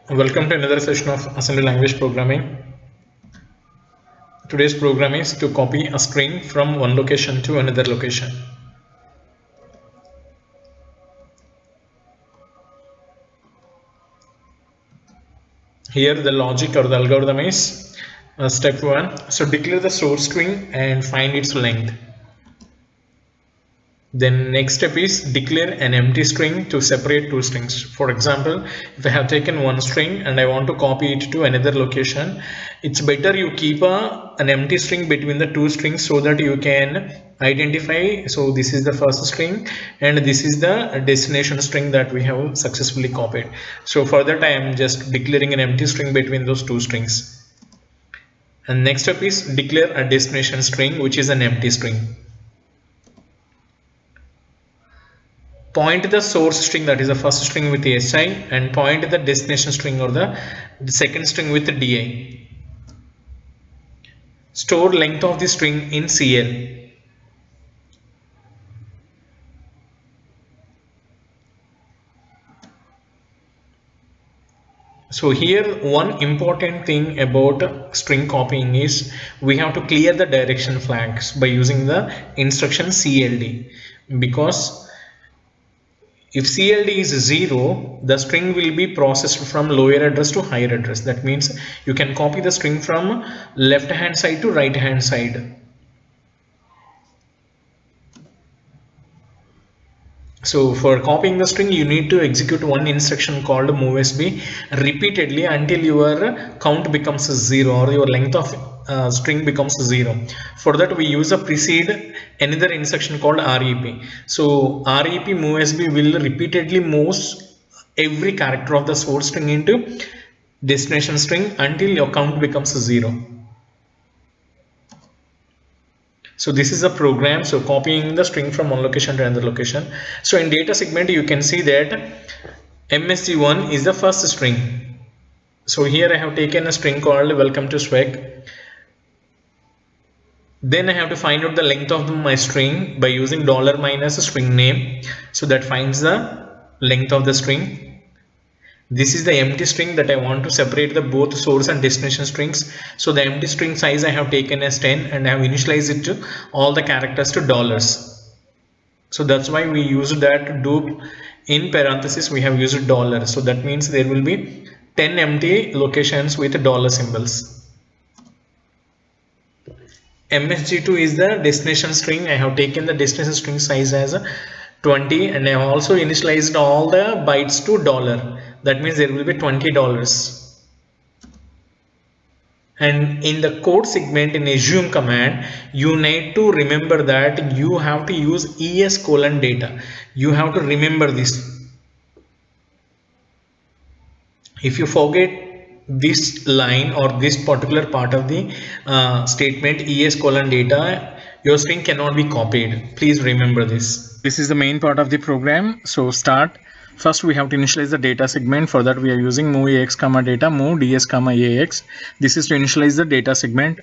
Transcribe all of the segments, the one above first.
Welcome to another session of assembly language programming. Today's program is to copy a string from one location to another location. Here the logic or the algorithm is step 1. So declare the source string and find its length. Then next step is declare an empty string to separate two strings. For example, if I have taken one string and I want to copy it to another location, it's better you keep an empty string between the two strings so that you can identify. So this is the first string and this is the destination string that we have successfully copied. So for that I am just declaring an empty string between those two strings. And next step is declare a destination string, which is an empty string. Point the source string, that is the first string with the SI, and point the destination string or the second string with the DI. Store length of the string in CL. So here one important thing about string copying is we have to clear the direction flags by using the instruction CLD, because if CLD is 0, the string will be processed from lower address to higher address. That means you can copy the string from left hand side to right hand side. So for copying the string, you need to execute one instruction called movesb repeatedly until your count becomes 0 or your length of string becomes 0. For that we use a precede another instruction called rep. So rep movesb will repeatedly move every character of the source string into destination string until your count becomes 0. So this is a program, so copying the string from one location to another location. So in data segment you can see that MSG1 is the first string. So here I have taken a string called welcome to Swag. Then I have to find out the length of my string by using dollar minus string name. So that finds the length of the string. This is the empty string that I want to separate the both source and destination strings. So the empty string size I have taken as 10 and I have initialized it to all the characters to dollars. So that's why we used that do in parenthesis we have used dollar. So that means there will be 10 empty locations with dollar symbols. MSG2 is the destination string. I have taken the destination string size as 20 and I have also initialized all the bytes to dollar. That means there will be $20. And in the code segment in assume command, you need to remember that you have to use es colon data. You have to remember this. If you forget this line or this particular part of the statement es colon data, your string cannot be copied. Please remember this. This is the main part of the program. So start. First we have to initialize the data segment. For that we are using move ax comma data, move ds comma ax. This is to initialize the data segment.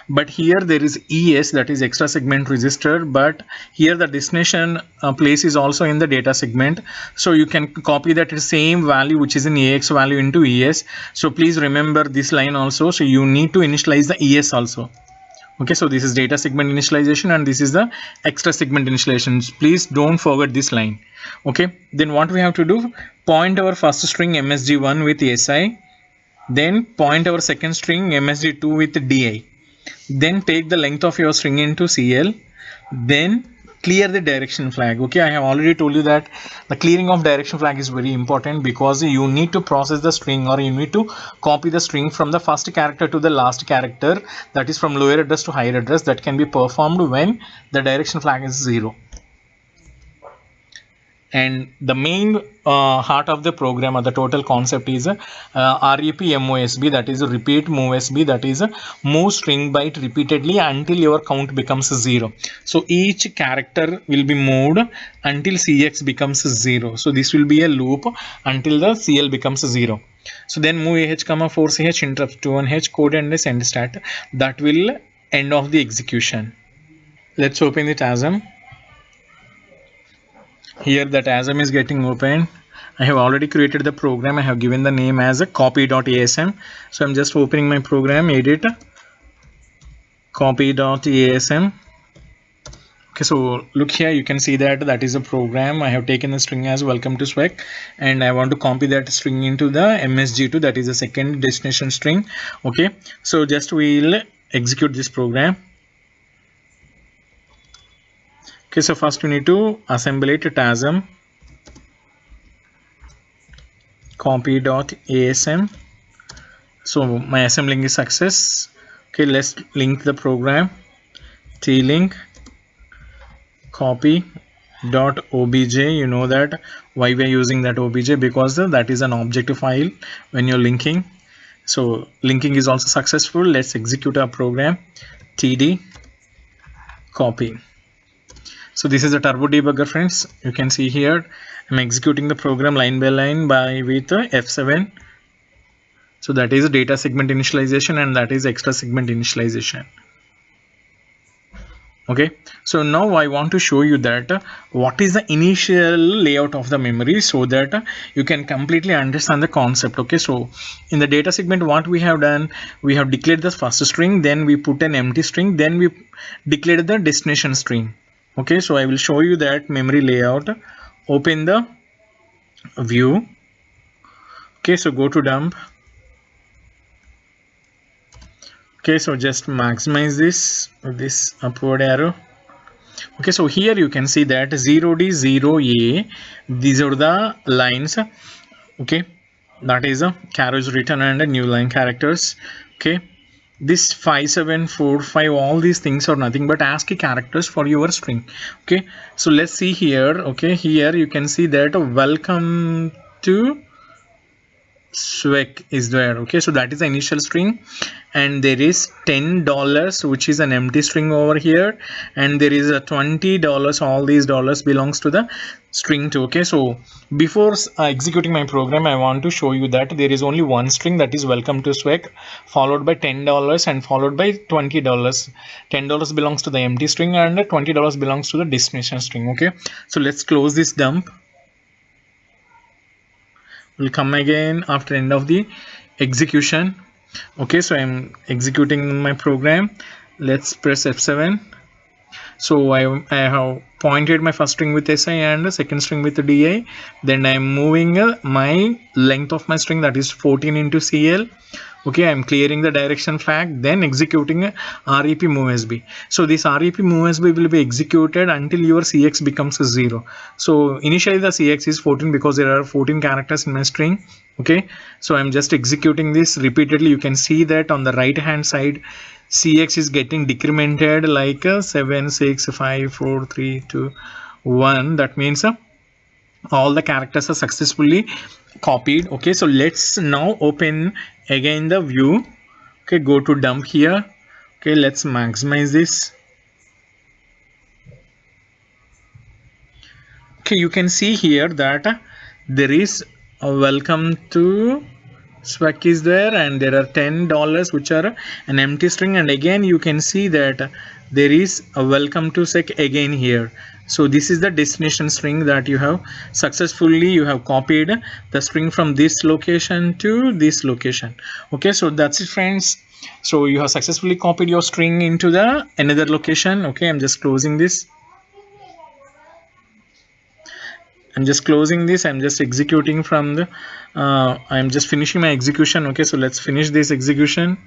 But here there is ES, that is extra segment register, but here the destination place is also in the data segment. So you can copy that same value which is in AX value into ES. So please remember this line also. So you need to initialize the ES also. Okay, so this is data segment initialization and this is the extra segment initialization. Please don't forget this line. Okay, then what we have to do, point our first string MSG1 with SI, then point our second string MSG2 with DI. Then take the length of your string into CL, then clear the direction flag. Okay, I have already told you that the clearing of direction flag is very important because you need to process the string or you need to copy the string from the first character to the last character, that is from lower address to higher address. That can be performed when the direction flag is 0. And the main heart of the program or the total concept is REP MOSB, that is repeat movesb, that is move string byte repeatedly until your count becomes 0. So each character will be moved until CX becomes 0. So this will be a loop until the CL becomes 0. So then move AH comma force AH interrupt to 1H code and send stat. That will end of the execution. Let's open the TASM. Here that ASM is getting opened. I have already created the program. I have given the name as a copy.asm. So I'm just opening my program, edit copy.asm. Okay, so look here, you can see that that is a program. I have taken the string as welcome to spec, and I want to copy that string into the msg2, that is the second destination string. Okay, so just we'll execute this program. Okay, so first we need to assemble it at asm copy.asm. So my assembling is success. Okay, let's link the program. T-link copy dot obj. You know that why we are using that obj, because that is an object file when you're linking. So linking is also successful. Let's execute our program. td copy. So this is a turbo debugger, friends. You can see here I'm executing the program line by line with F7. So that is data segment initialization, and that is extra segment initialization. Okay, so now I want to show you that what is the initial layout of the memory, so that you can completely understand the concept. Okay, so in the data segment, what we have done, we have declared the first string, then we put an empty string, then we declared the destination string. Okay, so I will show you that memory layout. Open the view. Okay, so go to dump. Okay, so just maximize this upward arrow. Okay, so here you can see that 0D 0A, these are the lines. Okay, that is a carriage written and a new line characters. Okay, this 5745, all these things are nothing but ASCII characters for your string. Okay, so let's see here. Okay, here you can see that welcome to swag is there. Okay, so that is the initial string, and there is $10, which is an empty string over here, and there is a $20. All these dollars belongs to the string 2. Okay, so before executing my program, I want to show you that there is only one string, that is welcome to swag, followed by $10 and followed by $20. $10 belongs to the empty string and $20 belongs to the destination string. Okay, so let's close this dump. Will come again after end of the execution. Okay, so I'm executing my program. Let's press F7. So I have pointed my first string with SI and the second string with the DI. Then I'm moving my length of my string, that is 14 into CL. Okay, I'm clearing the direction flag, then executing REP move SB. So this REP move SB will be executed until your CX becomes 0. So initially the CX is 14 because there are 14 characters in my string. Okay, so I'm just executing this repeatedly. You can see that on the right hand side CX is getting decremented like 7 6 5 4 3 2 1. That means all the characters are successfully copied. Okay, so let's now open again the view. Okay, go to dump here. Okay, let's maximize this. Okay, you can see here that there is a welcome to swag is there, and there are $10 which are an empty string, and again you can see that there is a welcome to sec again here. So this is the destination string that you have successfully, you have copied the string from this location to this location. Okay, so that's it, friends. So you have successfully copied your string into the another location. Okay, I'm just closing this. I'm just closing this. I'm just executing from the I'm just finishing my execution. Okay, so let's finish this execution.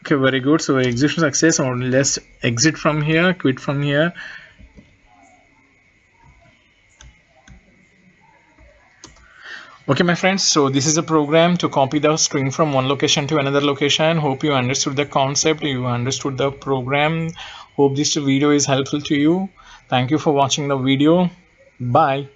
Okay, very good. So execution success, or let's exit from here, quit from here. Okay, my friends, so this is a program to copy the string from one location to another location. Hope you understood the concept, you understood the program. Hope this video is helpful to you. Thank you for watching the video. Bye.